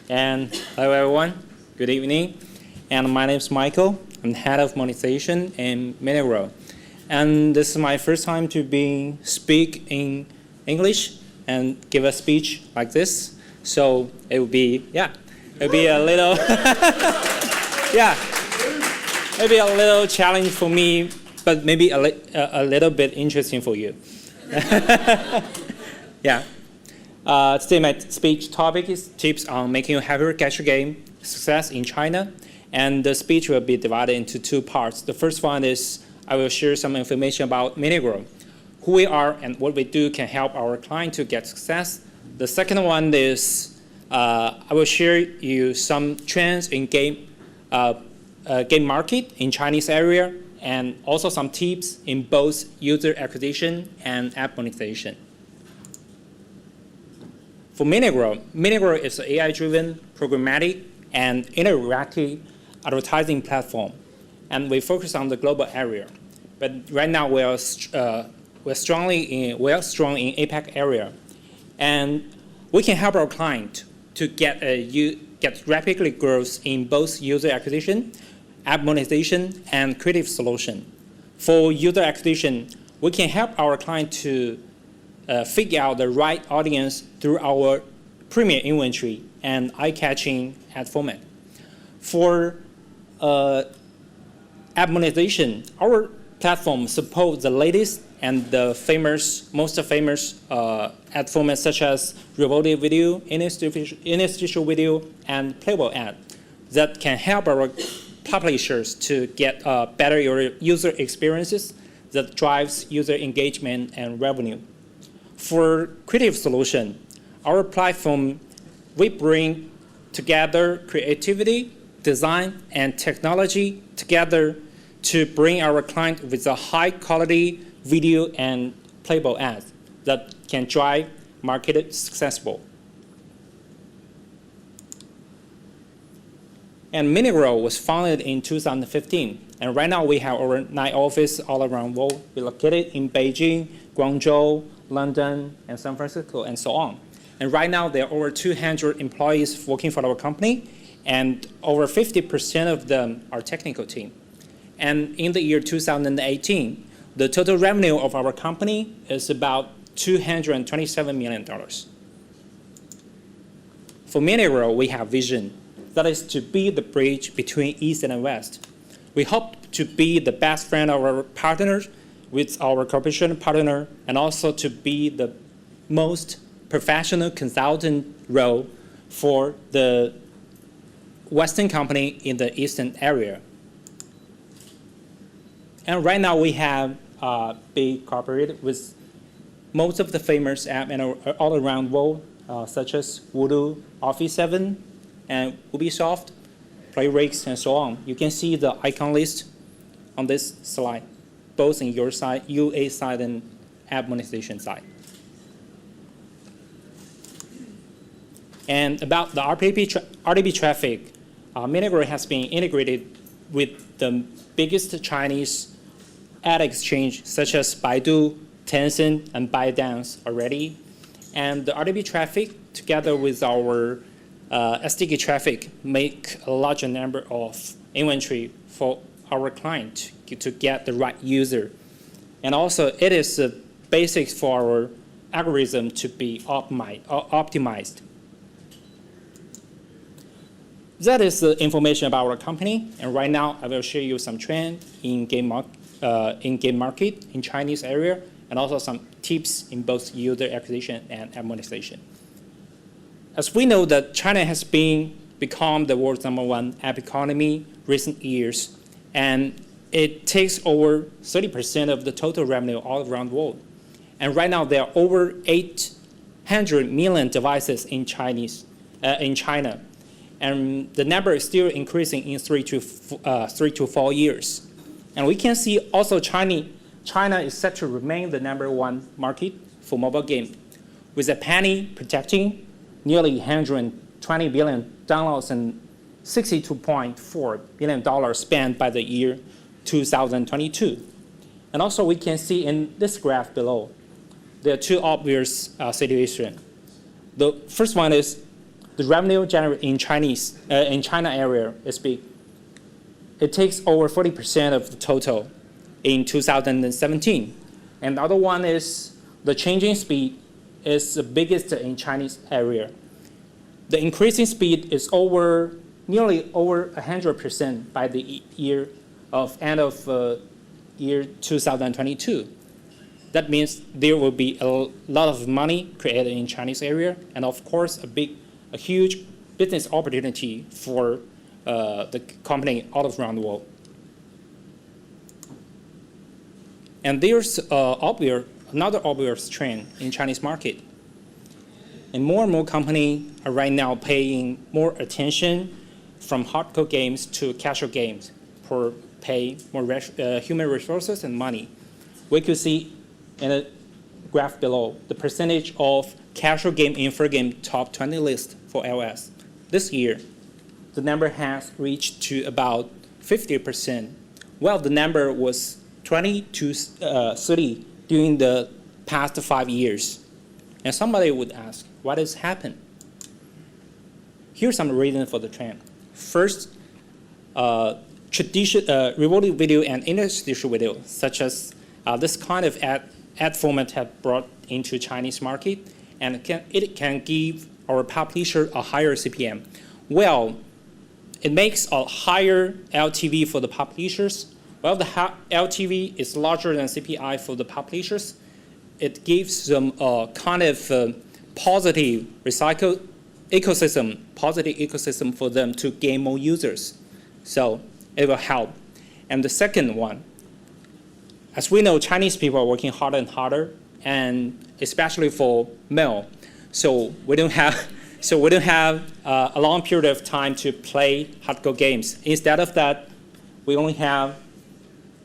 And hello everyone, good evening. And my name is Michael. I'm head of monetisation in Mintegral. And this is my first time to speak in English and give a speech like this. So it will be a little, maybe a little challenge for me, but maybe a little bit interesting for you. Today my speech topic is tips on making a happier gacha game success in China. And the speech will be divided into two parts. The first one is I will share some information about Mintegral, who we are and what we do can help our client to get success. The second one is I will share you some trends in game market in Chinese area and also some tips in both user acquisition and app monetization. For Mintegral is an AI-driven, programmatic, and interactive advertising platform, and we focus on the global area. But right now we're strong in APAC area, and we can help our client to get rapidly growth in both user acquisition, app monetization, and creative solution. For user acquisition, we can help our client to figure out the right audience through our premium inventory and eye-catching ad format. For app monetization, our platform supports the latest and the most famous ad formats such as rewarded video, interstitial video, and playable ad that can help our publishers to get better user experiences that drives user engagement and revenue. For creative solution, our platform, we bring together creativity, design, and technology together to bring our client with a high quality video and playable ads that can drive market successful. And Mintegral was founded in 2015, and right now we have over 9 offices all around the world. We're located in Beijing, Guangzhou, London, and San Francisco, and so on. And right now there are over 200 employees working for our company, and over 50% of them are technical team. And in the year 2018, the total revenue of our company is about $227 million. For Mintegral, we have vision. That is to be the bridge between East and West. We hope to be the best friend of our partners with our cooperation partner, and also to be the most professional consultant role for the Western company in the Eastern area. And right now we have been cooperated with most of the famous apps all around the world, such as Voodoo, Office 7, and Ubisoft, Playrix, and so on. You can see the icon list on this slide, both in your side, UA side, and app monetization side. And about the RTB traffic, Mintegral has been integrated with the biggest Chinese ad exchange, such as Baidu, Tencent, and ByteDance already. And the RTB traffic, together with our SDK traffic, make a larger number of inventory for our client to get the right user. And also, it is the basics for our algorithm to be optimized. That is the information about our company. And right now, I will show you some trend in game market in Chinese area, and also some tips in both user acquisition and app monetization. As we know that China has become the world's #1 app economy recent years, and it takes over 30% of the total revenue all around the world. And right now there are over 800 million devices in China, and the number is still increasing in 3 to 4 years. And we can see also China is set to remain the #1 market for mobile game, with a penny protecting nearly 120 billion downloads and $62.4 billion spent by the year 2022. And also we can see in this graph below, there are two obvious situations. The first one is the revenue generated in China area is big. It takes over 40% of the total in 2017. And the other one is the changing speed is the biggest in Chinese area. The increasing speed is nearly over 100% by the end of year 2022. That means there will be a lot of money created in Chinese area, and of course a huge business opportunity for the company all around the world. And there's another obvious trend in Chinese market. And more companies are right now paying more attention from hardcore games to casual games for pay more human resources and money. We could see in the graph below the percentage of casual game in free game top 20 list for iOS. This year, the number has reached to about 50%, while the number was 20 to 30 during the past 5 years. And somebody would ask, what has happened? Here's some reasons for the trend. First, rewarding video and interstitial video, such as this kind of ad format have brought into Chinese market, and it can give our publisher a higher CPM. Well, it makes a higher LTV for the publishers. Well, the LTV is larger than CPI for the publishers. It gives them a kind of positive ecosystem for them to gain more users. So it will help. And the second one, as we know, Chinese people are working harder and harder, and especially for male. So we don't have a long period of time to play hardcore games. Instead of that, we only have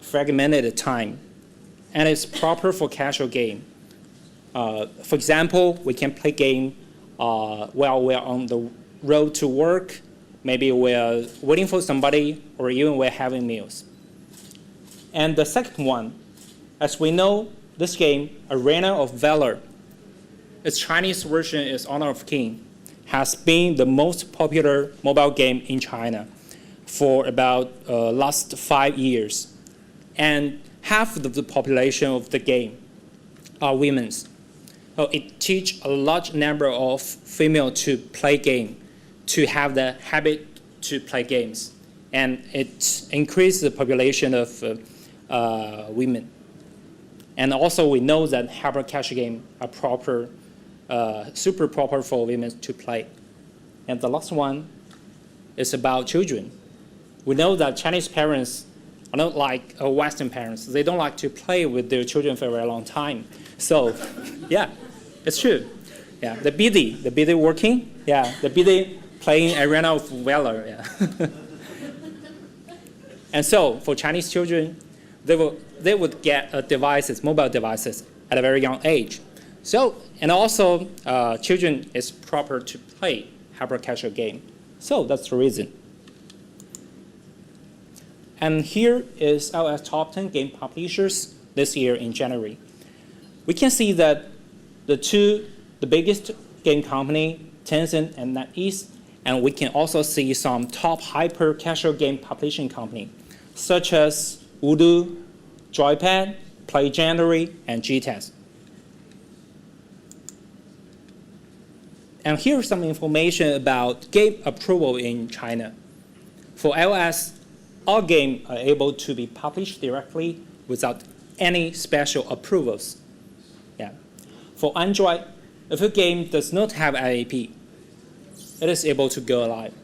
fragmented time, and it's proper for casual game. For example, we can play game while we're on the road to work, maybe we're waiting for somebody, or even we're having meals. And the second one, as we know, this game, Arena of Valor, its Chinese version is Honor of King, has been the most popular mobile game in China for about last 5 years. And half of the population of the game are women. So it teaches a large number of females to play game, to have the habit to play games. And it increases the population of women. And also we know that hyper casual games are super proper for women to play. And the last one is about children. We know that Chinese parents are not like Western parents. They don't like to play with their children for a very long time. So, yeah, it's true. Yeah, they're busy working. Yeah, they're busy playing Arena of Valor. Yeah. And so, for Chinese children, they would get mobile devices at a very young age. So, and also, children is proper to play hyper casual game. So that's the reason. And here is our top 10 game publishers this year in January. We can see that the biggest game company, Tencent and NetEase, and we can also see some top hyper casual game publishing company, such as Voodoo, Joypad, PlayGendery, and GTest. And here's some information about game approval in China. For iOS, all games are able to be published directly without any special approvals. Yeah. For Android, if a game does not have IAP, it is able to go live.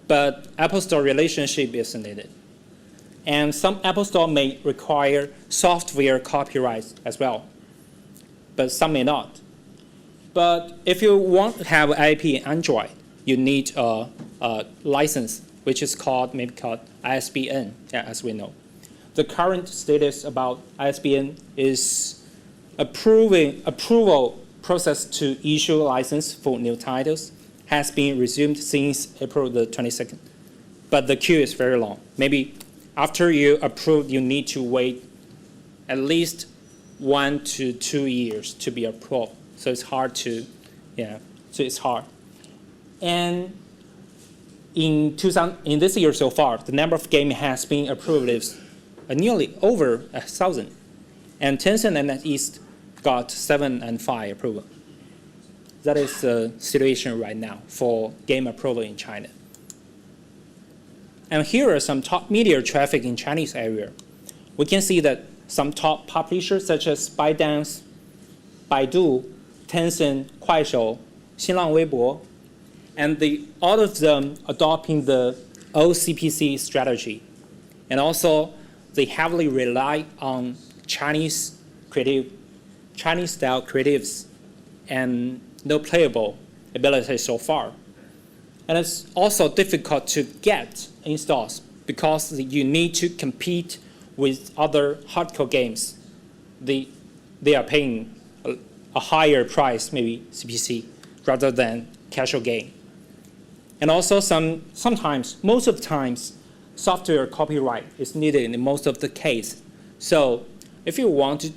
But Apple Store relationship is needed. And some Apple Store may require software copyrights as well, but some may not. But if you want to have IAP in Android, you need a license, which is maybe called ISBN, yeah, as we know. The current status about ISBN is approval process to issue a license for new titles has been resumed since April the 22nd. But the queue is very long. Maybe after you approve, you need to wait at least 1 to 2 years to be approved. So it's hard. And in this year so far, the number of games has been approved is nearly over 1,000. And Tencent and NetEase got 7 and 5 approval. That is the situation right now for game approval in China. And here are some top media traffic in Chinese area. We can see that some top publishers such as ByteDance, Baidu, Tencent, Kuaishou, Xinlang Weibo, and all of them adopting the OCPC strategy. And also, they heavily rely on Chinese style creatives and no playable ability so far. And it's also difficult to get installs because you need to compete with other hardcore games. They are paying a higher price, maybe CPC, rather than casual game. And also sometimes, most of the times, software copyright is needed in most of the case. So if you want to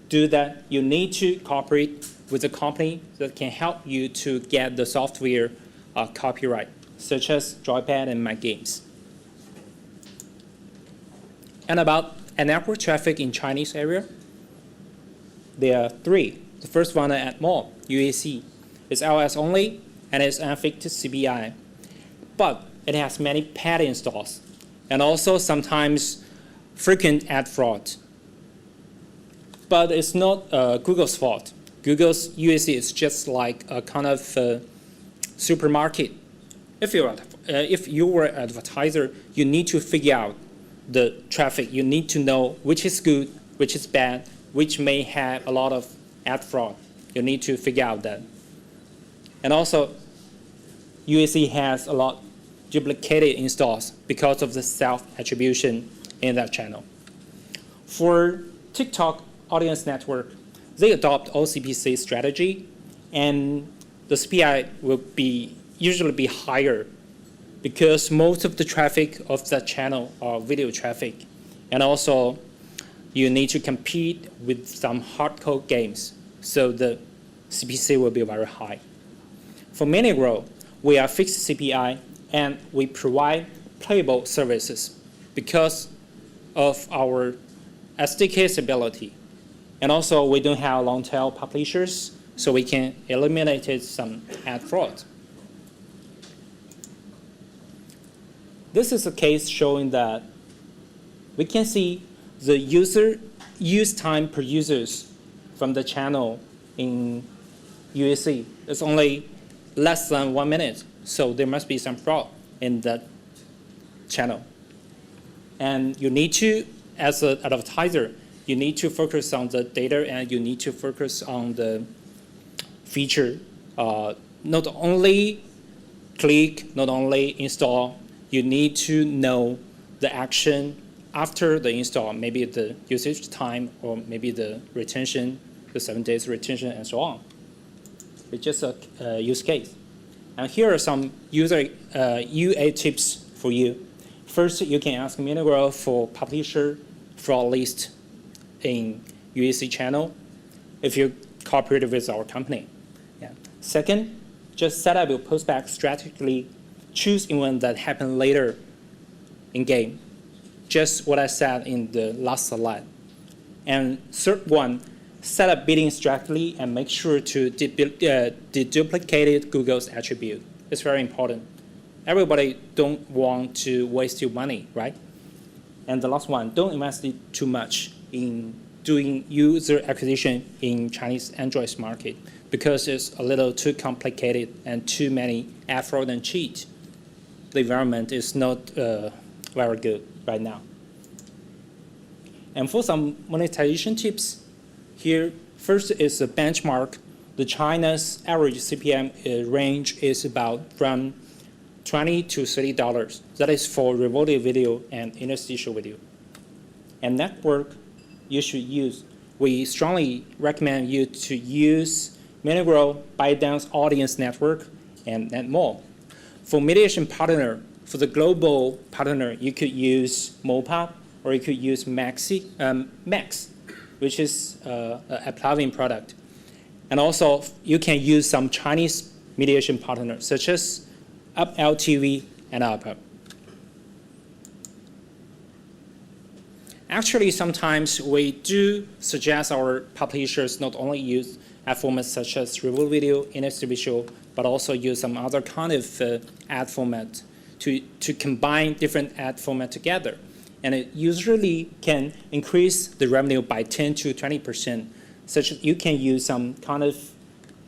do that, you need to cooperate with a company that can help you to get the software copyright, such as Joypad and MyGames. And about network traffic in Chinese area, there are 3. The first one at mall, UAC. It's iOS only, and it's unfixed CPI. But it has many paid installs, and also sometimes frequent ad fraud. But it's not Google's fault. Google's UAC is just like a kind of supermarket. If you were an advertiser, you need to figure out the traffic. You need to know which is good, which is bad, which may have a lot of ad fraud. You need to figure out that. And also, UAC has a lot duplicated installs because of the self-attribution in that channel. For TikTok audience network, they adopt OCPC strategy, and the CPI will usually be higher because most of the traffic of that channel are video traffic. And also, you need to compete with some hardcore games, so the CPC will be very high. For Mintegral, we are fixed CPI, and we provide playable services because of our SDK stability. And also, we don't have long-tail publishers, so we can eliminate some ad fraud. This is a case showing that we can see the use time per users from the channel in UAC. It's only less than 1 minute, so there must be some fraud in that channel. And you need to, as an advertiser, you need to focus on the data, and you need to focus on the feature. Not only click, not only install, you need to know the action after the install, maybe the usage time, or maybe the retention, the 7 days retention, and so on. It's just a use case. And here are some UA tips for you. First, you can ask Mintegral for publisher fraud list in UAC channel if you cooperate with our company. Yeah. Second, just set up your postback strategically. Choose event that happen later in game. Just what I said in the last slide. And third one, set up bidding strategy and make sure to deduplicate Google's attribute. It's very important. Everybody don't want to waste your money, right? And the last one, don't invest too much in doing user acquisition in Chinese Android market because it's a little too complicated and too many ad fraud and cheat. The environment is not very good right now. And for some monetization tips, here first is a benchmark. The China's average CPM range is about from $20 to $30. That is for revolving video and interstitial video. And network you should use. We strongly recommend you to use Mintegral, ByteDance Audience Network, and more. For mediation partner, for the global partner, you could use MoPub, or you could use Max, which is a plugin product. And also, you can use some Chinese mediation partners such as UpLTV and UpUp. Actually, sometimes we do suggest our publishers not only use ad formats such as review video, industry visual, but also use some other kind of ad format to combine different ad format together. And it usually can increase the revenue by 10 to 20%, such as you can use some kind of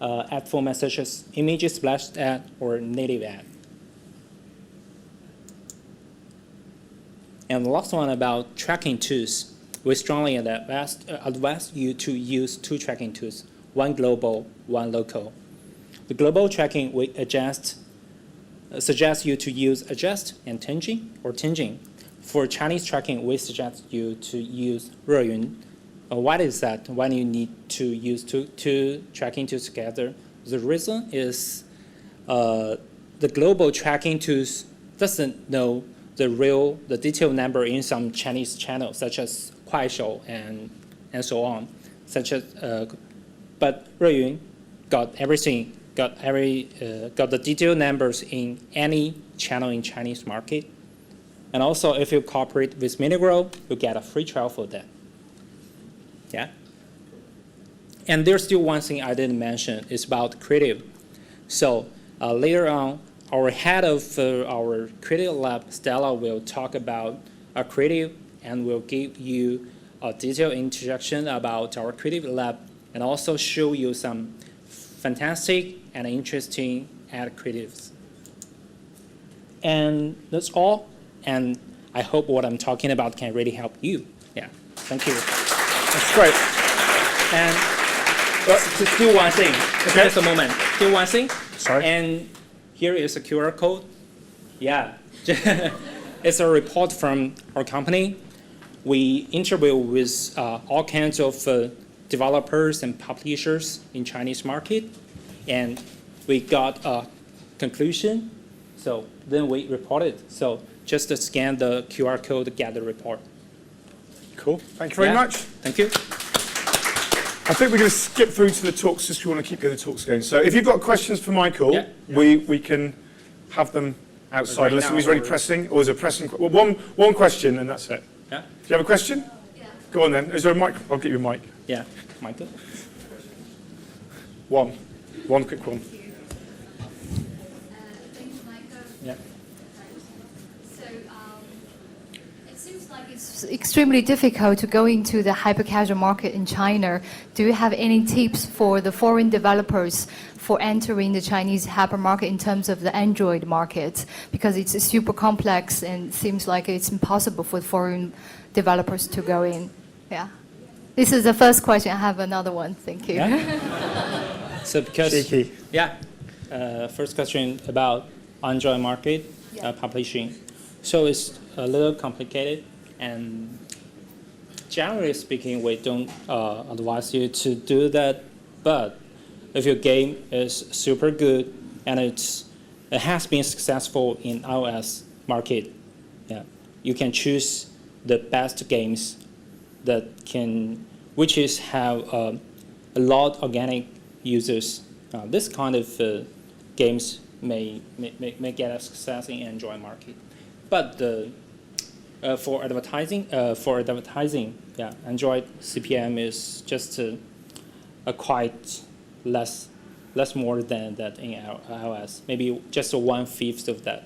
ad format such as image splash ad or native ad. And the last one about tracking tools. We strongly advise you to use two tracking tools, one global, one local. The global tracking, we suggest you to use adjust and tinging. For Chinese tracking, we suggest you to use Reyun. Why is that? Why do you need to use two tracking tools together? The reason is the global tracking tools doesn't know the detailed number in some Chinese channels, such as Kuaishou and so on. But Reyun got everything, got the detailed numbers in any channel in Chinese market. And also, if you cooperate with Mintegral, you get a free trial for that. Yeah. And there's still one thing I didn't mention. It's about creative. So later on, our head of our creative lab, Stella, will talk about our creative and will give you a detailed introduction about our creative lab and also show you some fantastic and interesting ad creatives. And that's all. And I hope what I'm talking about can really help you. Yeah, thank you. That's great. And just do one thing. Okay. Just a moment. Do one thing. Sorry. And here is a QR code. Yeah. It's a report from our company. We interview with all kinds of developers and publishers in Chinese market. And we got a conclusion. So then we report it. So just to scan the QR code to get the report. Cool. Thank you very much. Thank you. I think we're going to skip through to the talks just because we want to keep the talks going. So if you've got questions for Michael, we can have them outside. Unless he's really pressing, or is it pressing? Well, one question and that's it. Yeah. Do you have a question? Yeah. Go on then. Is there a mic? I'll get you a mic. Yeah, Michael. One quick one. Thanks, Michael. Yeah. So it seems like it's extremely difficult to go into the hyper-casual market in China. Do you have any tips for the foreign developers for entering the Chinese hyper market in terms of the Android market? Because it's super complex and seems like it's impossible for foreign developers to go in. Yeah. This is the first question. I have another one. Thank you. Yeah. So because Cheeky. Yeah, first question about Android market publishing. So it's a little complicated, and generally speaking, we don't advise you to do that. But if your game is super good and it has been successful in iOS market, you can choose the best games which have a lot of organic users. This kind of games may get a success in Android market, but for advertising, Android CPM is just quite less more than that in iOS. Maybe just 1/5 of that.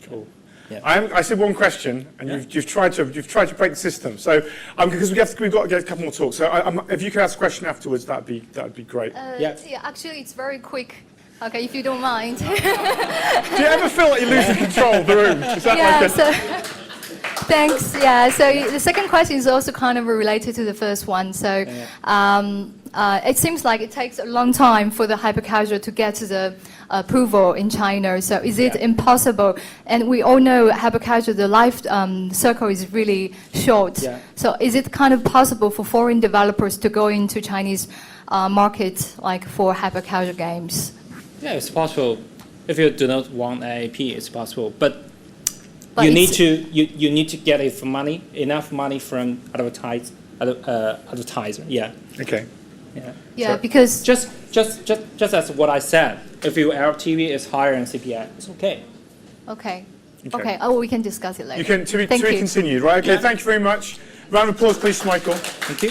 Cool. Yeah. I said one question, and you've tried to break the system. So because we've got to get a couple more talks. So if you could ask a question afterwards, that'd be great. Yeah, actually, it's very quick. Okay, if you don't mind. Do you ever feel like you're losing control of the room? Is that Thanks. Yeah. So the second question is also kind of related to the first one. So it seems like it takes a long time for the hyper-casual to get to the approval in China. So is it impossible? And we all know hyper-casual, the life circle is really short. Yeah. So is it kind of possible for foreign developers to go into Chinese market, like for hyper-casual games? Yeah, it's possible. If you do not want AAP, it's possible. But you need to get enough money from advertiser. Yeah. Okay. Yeah, Sure. because Just as what I said, if your LTV is higher than CPI, it's okay. okay. Okay. Okay. Oh, we can discuss it later. You can, to be Thank you. continued, right? Okay, Yeah. thank you very much. Round of applause, please, Michael. Thank you.